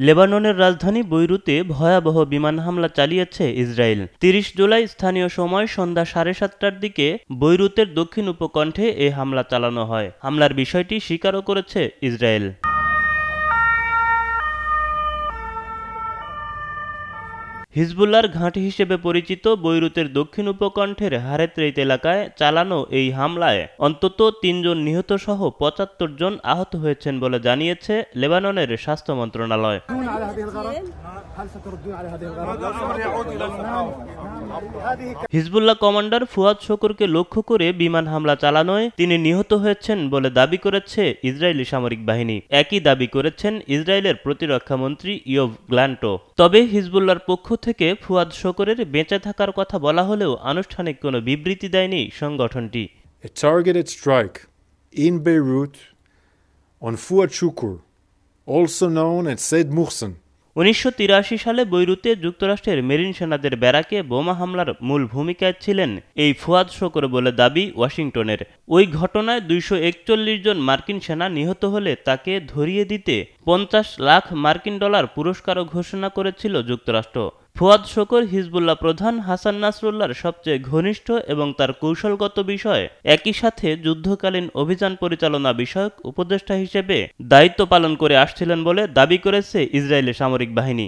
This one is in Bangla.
লেবাননের রাজধানী বৈরুতে ভয়াবহ বিমান হামলা চালিয়েছে ইসরায়েল। ৩০ জুলাই স্থানীয় সময় সন্ধ্যা ৭:৩০টার দিকে বৈরুতের দক্ষিণ উপকণ্ঠে এ হামলা চালানো হয়। হামলার বিষয়টি স্বীকারও করেছে ইসরায়েল। হিজবুল্লাহর ঘাঁটি হিসেবে পরিচিত বৈরুতের দক্ষিণ উপকণ্ঠের হারেত্রেইত এলাকায় চালানো এই হামলায় অন্তত ৩ জন নিহতসহ ৭৫ জন আহত হয়েছেন বলে জানিয়েছে লেবাননের স্বাস্থ্য মন্ত্রণালয়। হিজবুল্লাহ কমান্ডার ফুয়াদ শকুরকে লক্ষ্য করে বিমান হামলা চালানোয় তিনি নিহত হয়েছেন বলে দাবি করেছে ইসরায়েলি সামরিক বাহিনী। একই দাবি করেছেন ইসরায়েলের প্রতিরক্ষামন্ত্রী ইয়োভ গ্ল্যান্টো। তবে হিজবুল্লাহর পক্ষ থেকে ফুয়াদ শকুরের বেঁচে থাকার কথা বলা হলেও আনুষ্ঠানিক কোনো বিবৃতি দেয়নি সংগঠনটি। A targeted strike in Beirut on Fuad Shukur, also known as Said Muhsin. ১৯৮৩ সালে বৈরুতে যুক্তরাষ্ট্রের মেরিন সেনাদের ব্যারাকে বোমা হামলার মূল ভূমিকায় ছিলেন এই ফুয়াদ শকুর বলে দাবি ওয়াশিংটনের। ওই ঘটনায় ২৪১ জন মার্কিন সেনা নিহত হলে তাকে ধরিয়ে দিতে $৫০ লাখ পুরস্কারও ঘোষণা করেছিল যুক্তরাষ্ট্র। ফুয়াদ শকুর হিজবুল্লাহ প্রধান হাসান নাসরুল্লাহর সবচেয়ে ঘনিষ্ঠ এবং তার কৌশলগত বিষয়, একই সাথে যুদ্ধকালীন অভিযান পরিচালনা বিষয়ক উপদেষ্টা হিসেবে দায়িত্ব পালন করে আসছিলেন বলে দাবি করেছে ইসরায়েলি সামরিক বাহিনী।